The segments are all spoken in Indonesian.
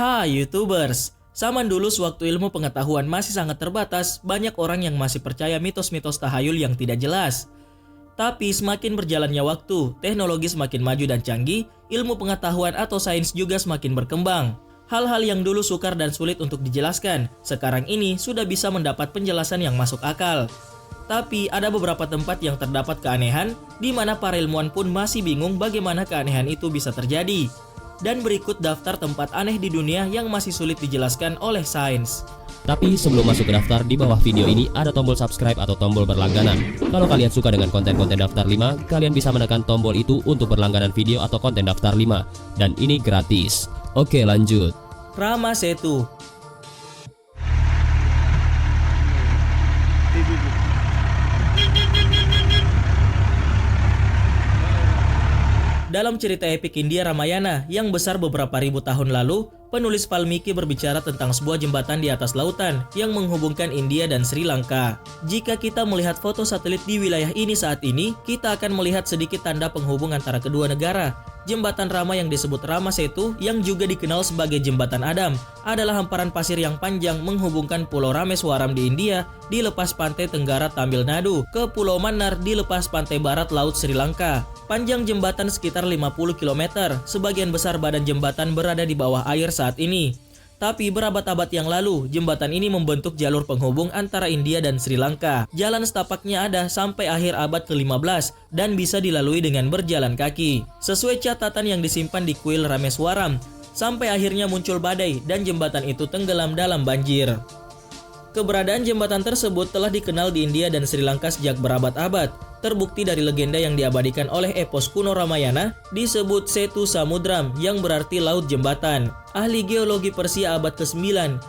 Hai YouTubers, zaman dulu sewaktu ilmu pengetahuan masih sangat terbatas, banyak orang yang masih percaya mitos-mitos tahayul yang tidak jelas. Tapi semakin berjalannya waktu, teknologi semakin maju dan canggih, ilmu pengetahuan atau sains juga semakin berkembang. Hal-hal yang dulu sukar dan sulit untuk dijelaskan, sekarang ini sudah bisa mendapat penjelasan yang masuk akal. Tapi ada beberapa tempat yang terdapat keanehan, di mana para ilmuwan pun masih bingung bagaimana keanehan itu bisa terjadi. Dan berikut daftar tempat aneh di dunia yang masih sulit dijelaskan oleh sains. Tapi sebelum masuk ke daftar, di bawah video ini ada tombol subscribe atau tombol berlangganan. Kalau kalian suka dengan konten-konten daftar 5, kalian bisa menekan tombol itu untuk berlangganan video atau konten daftar 5. Dan ini gratis. Oke, lanjut. Rama Setu. Dalam cerita epik India Ramayana yang besar beberapa ribu tahun lalu, penulis Valmiki berbicara tentang sebuah jembatan di atas lautan yang menghubungkan India dan Sri Lanka. Jika kita melihat foto satelit di wilayah ini saat ini, kita akan melihat sedikit tanda penghubung antara kedua negara. Jembatan Rama yang disebut Rama Setu, yang juga dikenal sebagai Jembatan Adam, adalah hamparan pasir yang panjang menghubungkan Pulau Rameswaram di India di lepas pantai tenggara Tamil Nadu ke Pulau Mannar di lepas pantai barat Laut Sri Lanka. Panjang jembatan sekitar 50 km, sebagian besar badan jembatan berada di bawah air saat ini. Tapi berabad-abad yang lalu, jembatan ini membentuk jalur penghubung antara India dan Sri Lanka. Jalan setapaknya ada sampai akhir abad ke-15 dan bisa dilalui dengan berjalan kaki. Sesuai catatan yang disimpan di kuil Rameswaram, sampai akhirnya muncul badai dan jembatan itu tenggelam dalam banjir. Keberadaan jembatan tersebut telah dikenal di India dan Sri Lanka sejak berabad-abad. Terbukti dari legenda yang diabadikan oleh epos kuno Ramayana, disebut Setu Samudram yang berarti laut jembatan. Ahli geologi Persia abad ke-9,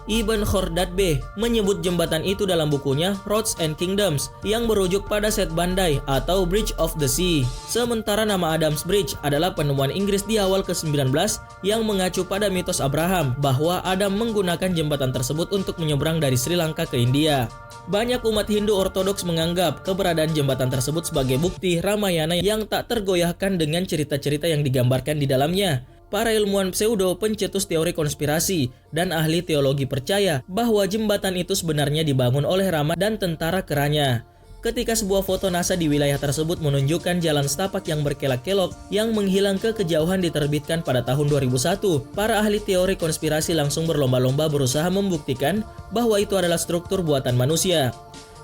Ibn Khordadbeh, menyebut jembatan itu dalam bukunya Roads and Kingdoms yang merujuk pada Set Bandai atau Bridge of the Sea. Sementara nama Adams Bridge adalah penemuan Inggris di awal ke-19 yang mengacu pada mitos Abraham bahwa Adam menggunakan jembatan tersebut untuk menyeberang dari Sri Lanka ke India. Banyak umat Hindu Ortodoks menganggap keberadaan jembatan tersebut sebagai bukti Ramayana yang tak tergoyahkan dengan cerita-cerita yang digambarkan di dalamnya. Para ilmuwan pseudo, pencetus teori konspirasi, dan ahli teologi percaya bahwa jembatan itu sebenarnya dibangun oleh Rama dan tentara keranya. Ketika sebuah foto NASA di wilayah tersebut menunjukkan jalan setapak yang berkelok-kelok yang menghilang ke kejauhan diterbitkan pada tahun 2001, para ahli teori konspirasi langsung berlomba-lomba berusaha membuktikan bahwa itu adalah struktur buatan manusia.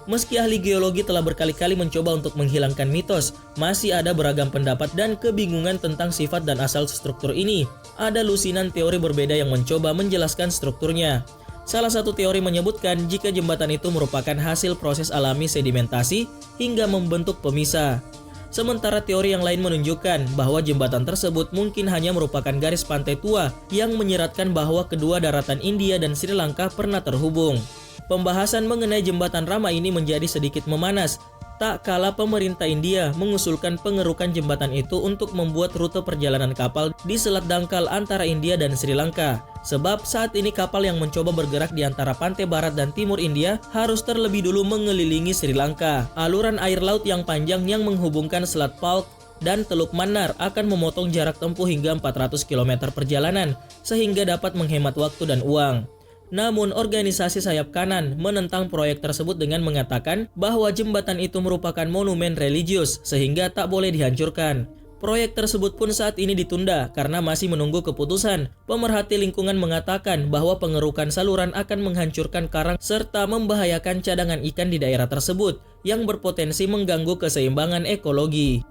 Meski ahli geologi telah berkali-kali mencoba untuk menghilangkan mitos, masih ada beragam pendapat dan kebingungan tentang sifat dan asal struktur ini. Ada lusinan teori berbeda yang mencoba menjelaskan strukturnya. Salah satu teori menyebutkan jika jembatan itu merupakan hasil proses alami sedimentasi hingga membentuk pemisah. Sementara teori yang lain menunjukkan bahwa jembatan tersebut mungkin hanya merupakan garis pantai tua yang menyeratkan bahwa kedua daratan India dan Sri Lanka pernah terhubung. Pembahasan mengenai jembatan Rama ini menjadi sedikit memanas, tak kala pemerintah India mengusulkan pengerukan jembatan itu untuk membuat rute perjalanan kapal di Selat Dangkal antara India dan Sri Lanka. Sebab saat ini kapal yang mencoba bergerak di antara pantai barat dan timur India harus terlebih dulu mengelilingi Sri Lanka. Aluran air laut yang panjang yang menghubungkan Selat Palk dan Teluk Mannar akan memotong jarak tempuh hingga 400 km perjalanan, sehingga dapat menghemat waktu dan uang. Namun organisasi sayap kanan menentang proyek tersebut dengan mengatakan bahwa jembatan itu merupakan monumen religius sehingga tak boleh dihancurkan. Proyek tersebut pun saat ini ditunda karena masih menunggu keputusan. Pemerhati lingkungan mengatakan bahwa pengerukan saluran akan menghancurkan karang serta membahayakan cadangan ikan di daerah tersebut yang berpotensi mengganggu keseimbangan ekologi.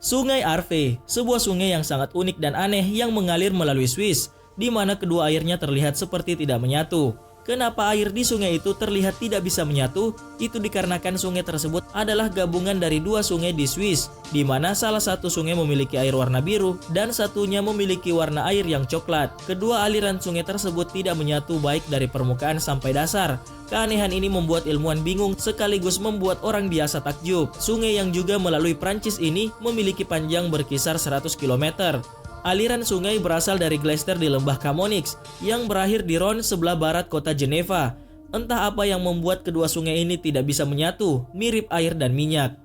Sungai Arve, sebuah sungai yang sangat unik dan aneh yang mengalir melalui Swiss, di mana kedua airnya terlihat seperti tidak menyatu. Kenapa air di sungai itu terlihat tidak bisa menyatu? Itu dikarenakan sungai tersebut adalah gabungan dari dua sungai di Swiss, di mana salah satu sungai memiliki air warna biru dan satunya memiliki warna air yang coklat. Kedua aliran sungai tersebut tidak menyatu baik dari permukaan sampai dasar. Keanehan ini membuat ilmuwan bingung sekaligus membuat orang biasa takjub. Sungai yang juga melalui Prancis ini memiliki panjang berkisar 100 km. Aliran sungai berasal dari glacier di lembah Chamonix yang berakhir di Rhône sebelah barat kota Geneva. Entah apa yang membuat kedua sungai ini tidak bisa menyatu, mirip air dan minyak.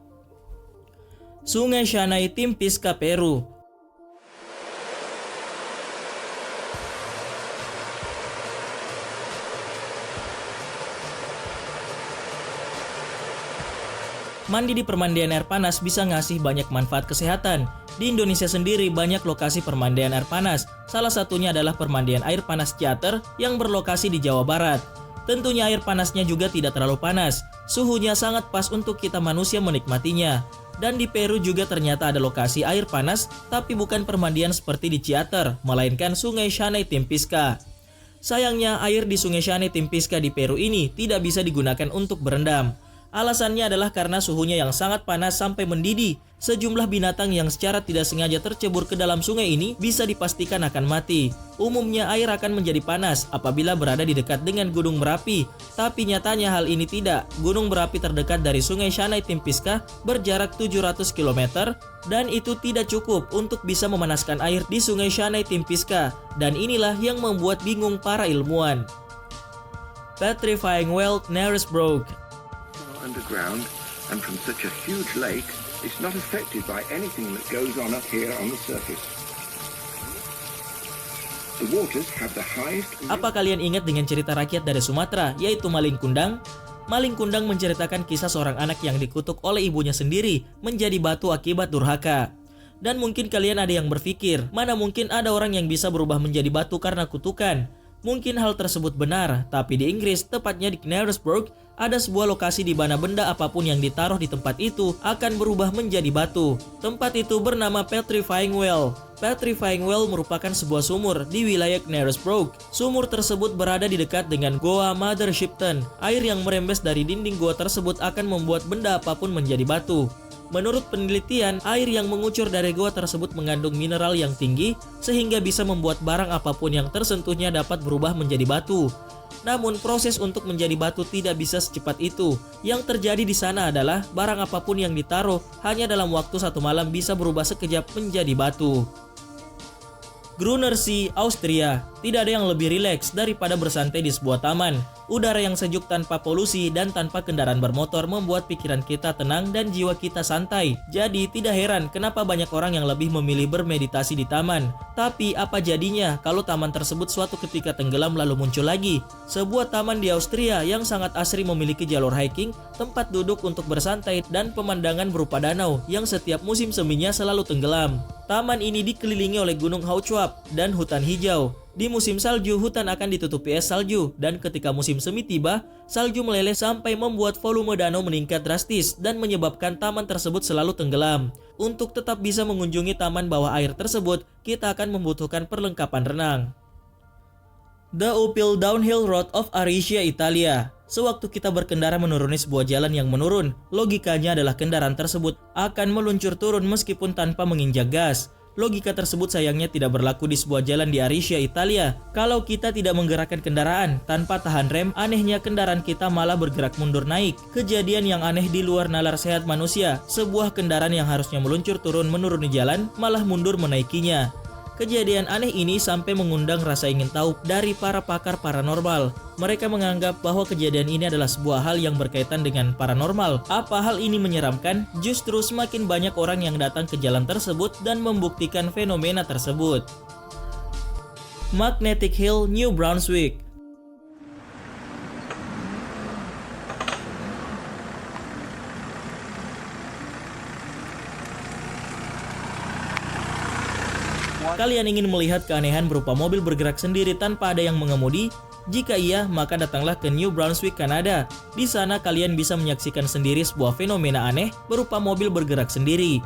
Sungai Shanay Timpisca, Peru. Mandi di permandian air panas bisa ngasih banyak manfaat kesehatan. Di Indonesia sendiri banyak lokasi permandian air panas. Salah satunya adalah permandian air panas Ciater yang berlokasi di Jawa Barat. Tentunya air panasnya juga tidak terlalu panas. Suhunya sangat pas untuk kita manusia menikmatinya. Dan di Peru juga ternyata ada lokasi air panas, tapi bukan permandian seperti di Ciater, melainkan Sungai Shanay Timpisca. Sayangnya air di Sungai Shanay Timpisca di Peru ini tidak bisa digunakan untuk berendam. Alasannya adalah karena suhunya yang sangat panas sampai mendidih. Sejumlah binatang yang secara tidak sengaja tercebur ke dalam sungai ini bisa dipastikan akan mati. Umumnya air akan menjadi panas apabila berada di dekat dengan Gunung Merapi. Tapi nyatanya hal ini tidak. Gunung Merapi terdekat dari Sungai Shanay Timpisca berjarak 700 km dan itu tidak cukup untuk bisa memanaskan air di Sungai Shanay Timpisca. Dan inilah yang membuat bingung para ilmuwan. Petrifying well Naresbrug. Underground and from such a huge lake, it's not affected by anything that goes on up here on the surface. The waters have the highest... Apa kalian ingat dengan cerita rakyat dari Sumatera, yaitu Maling Kundang? Maling Kundang menceritakan kisah seorang anak yang dikutuk oleh ibunya sendiri menjadi batu akibat durhaka. Dan mungkin kalian ada yang berpikir, mana mungkin ada orang yang bisa berubah menjadi batu karena kutukan? Mungkin hal tersebut benar, tapi di Inggris, tepatnya di Knaresborough, ada sebuah lokasi di mana benda apapun yang ditaruh di tempat itu akan berubah menjadi batu. Tempat itu bernama Petrifying Well. Petrifying Well merupakan sebuah sumur di wilayah Knaresborough. Sumur tersebut berada di dekat dengan Goa Mother Shipton. Air yang merembes dari dinding goa tersebut akan membuat benda apapun menjadi batu. Menurut penelitian, air yang mengucur dari goa tersebut mengandung mineral yang tinggi sehingga bisa membuat barang apapun yang tersentuhnya dapat berubah menjadi batu. Namun proses untuk menjadi batu tidak bisa secepat itu. Yang terjadi di sana adalah barang apapun yang ditaruh hanya dalam waktu 1 malam bisa berubah sekejap menjadi batu. Grüner See, Austria. Tidak ada yang lebih rileks daripada bersantai di sebuah taman. Udara yang sejuk tanpa polusi dan tanpa kendaraan bermotor membuat pikiran kita tenang dan jiwa kita santai. Jadi tidak heran kenapa banyak orang yang lebih memilih bermeditasi di taman. Tapi apa jadinya kalau taman tersebut suatu ketika tenggelam lalu muncul lagi? Sebuah taman di Austria yang sangat asri memiliki jalur hiking, tempat duduk untuk bersantai dan pemandangan berupa danau yang setiap musim seminya selalu tenggelam. Taman ini dikelilingi oleh Gunung Hautschwab dan hutan hijau. Di musim salju, hutan akan ditutupi es salju, dan ketika musim semi tiba, salju meleleh sampai membuat volume danau meningkat drastis dan menyebabkan taman tersebut selalu tenggelam. Untuk tetap bisa mengunjungi taman bawah air tersebut, kita akan membutuhkan perlengkapan renang. The Uphill Downhill Road of Ariccia, Italia. Sewaktu kita berkendara menuruni sebuah jalan yang menurun, logikanya adalah kendaraan tersebut akan meluncur turun meskipun tanpa menginjak gas. Logika tersebut sayangnya tidak berlaku di sebuah jalan di Ariccia, Italia. Kalau kita tidak menggerakkan kendaraan tanpa tahan rem, anehnya kendaraan kita malah bergerak mundur naik. Kejadian yang aneh di luar nalar sehat manusia. Sebuah kendaraan yang harusnya meluncur turun menuruni jalan malah mundur menaikinya. Kejadian aneh ini sampai mengundang rasa ingin tahu dari para pakar paranormal. Mereka menganggap bahwa kejadian ini adalah sebuah hal yang berkaitan dengan paranormal. Apa hal ini menyeramkan? Justru semakin banyak orang yang datang ke jalan tersebut dan membuktikan fenomena tersebut. Magnetic Hill, New Brunswick. Kalian ingin melihat keanehan berupa mobil bergerak sendiri tanpa ada yang mengemudi? Jika iya, maka datanglah ke New Brunswick, Kanada. Di sana kalian bisa menyaksikan sendiri sebuah fenomena aneh berupa mobil bergerak sendiri.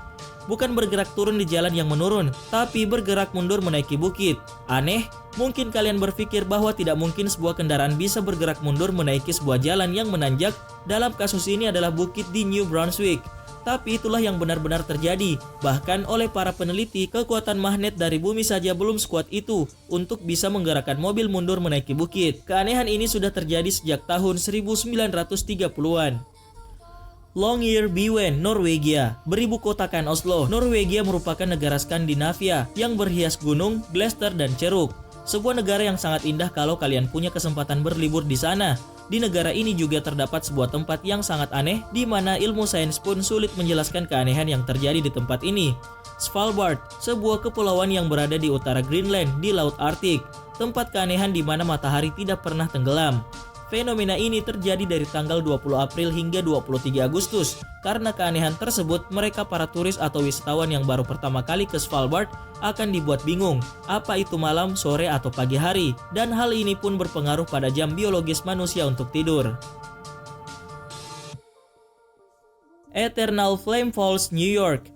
Bukan bergerak turun di jalan yang menurun, tapi bergerak mundur menaiki bukit. Aneh? Mungkin kalian berpikir bahwa tidak mungkin sebuah kendaraan bisa bergerak mundur menaiki sebuah jalan yang menanjak. Dalam kasus ini adalah bukit di New Brunswick. Tapi itulah yang benar-benar terjadi. Bahkan oleh para peneliti, kekuatan magnet dari bumi saja belum sekuat itu untuk bisa menggerakkan mobil mundur menaiki bukit. Keanehan ini sudah terjadi sejak tahun 1930-an. Longyearbyen, Norwegia. Beribu kotakan Oslo. Norwegia merupakan negara Skandinavia yang berhias gunung, glester, dan ceruk. Sebuah negara yang sangat indah kalau kalian punya kesempatan berlibur di sana. Di negara ini juga terdapat sebuah tempat yang sangat aneh di mana ilmu sains pun sulit menjelaskan keanehan yang terjadi di tempat ini. Svalbard, sebuah kepulauan yang berada di utara Greenland di Laut Arktik. Tempat keanehan di mana matahari tidak pernah tenggelam. Fenomena ini terjadi dari tanggal 20 April hingga 23 Agustus. Karena keanehan tersebut, mereka para turis atau wisatawan yang baru pertama kali ke Svalbard akan dibuat bingung apa itu malam, sore, atau pagi hari. Dan hal ini pun berpengaruh pada jam biologis manusia untuk tidur. Eternal Flame Falls, New York.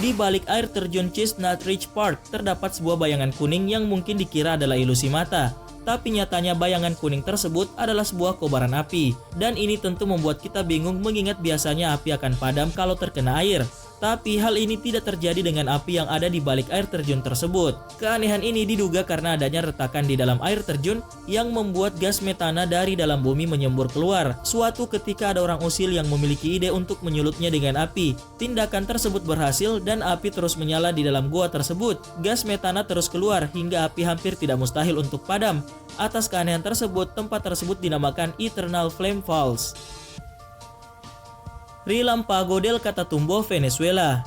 Di balik air terjun Chestnut Ridge Park terdapat sebuah bayangan kuning yang mungkin dikira adalah ilusi mata. Tapi nyatanya bayangan kuning tersebut adalah sebuah kobaran api. Dan ini tentu membuat kita bingung mengingat biasanya api akan padam kalau terkena air. Tapi hal ini tidak terjadi dengan api yang ada di balik air terjun tersebut. Keanehan ini diduga karena adanya retakan di dalam air terjun yang membuat gas metana dari dalam bumi menyembur keluar. Suatu ketika ada orang usil yang memiliki ide untuk menyulutnya dengan api. Tindakan tersebut berhasil dan api terus menyala di dalam gua tersebut. Gas metana terus keluar hingga api hampir tidak mustahil untuk padam. Atas keanehan tersebut, tempat tersebut dinamakan Eternal Flame Falls. Relampago del Catatumbo, Venezuela.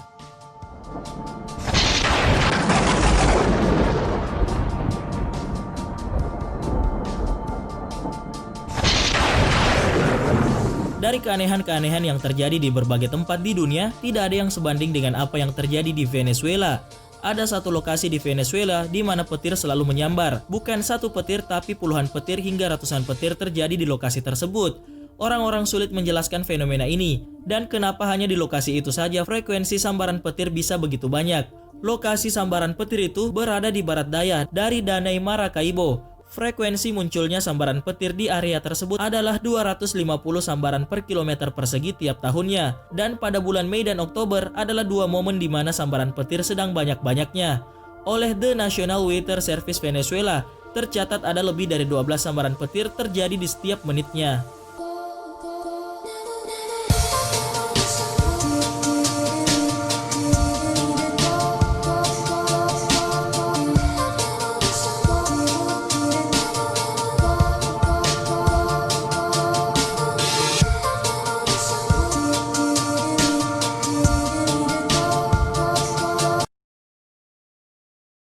Dari keanehan-keanehan yang terjadi di berbagai tempat di dunia, tidak ada yang sebanding dengan apa yang terjadi di Venezuela. Ada satu lokasi di Venezuela di mana petir selalu menyambar. Bukan satu petir tapi puluhan petir hingga ratusan petir terjadi di lokasi tersebut. Orang-orang sulit menjelaskan fenomena ini, dan kenapa hanya di lokasi itu saja frekuensi sambaran petir bisa begitu banyak. Lokasi sambaran petir itu berada di barat daya dari Danai Maracaibo. Frekuensi munculnya sambaran petir di area tersebut adalah 250 sambaran per kilometer persegi tiap tahunnya. Dan pada bulan Mei dan Oktober adalah dua momen di mana sambaran petir sedang banyak-banyaknya. Oleh The National Weather Service Venezuela, tercatat ada lebih dari 12 sambaran petir terjadi di setiap menitnya.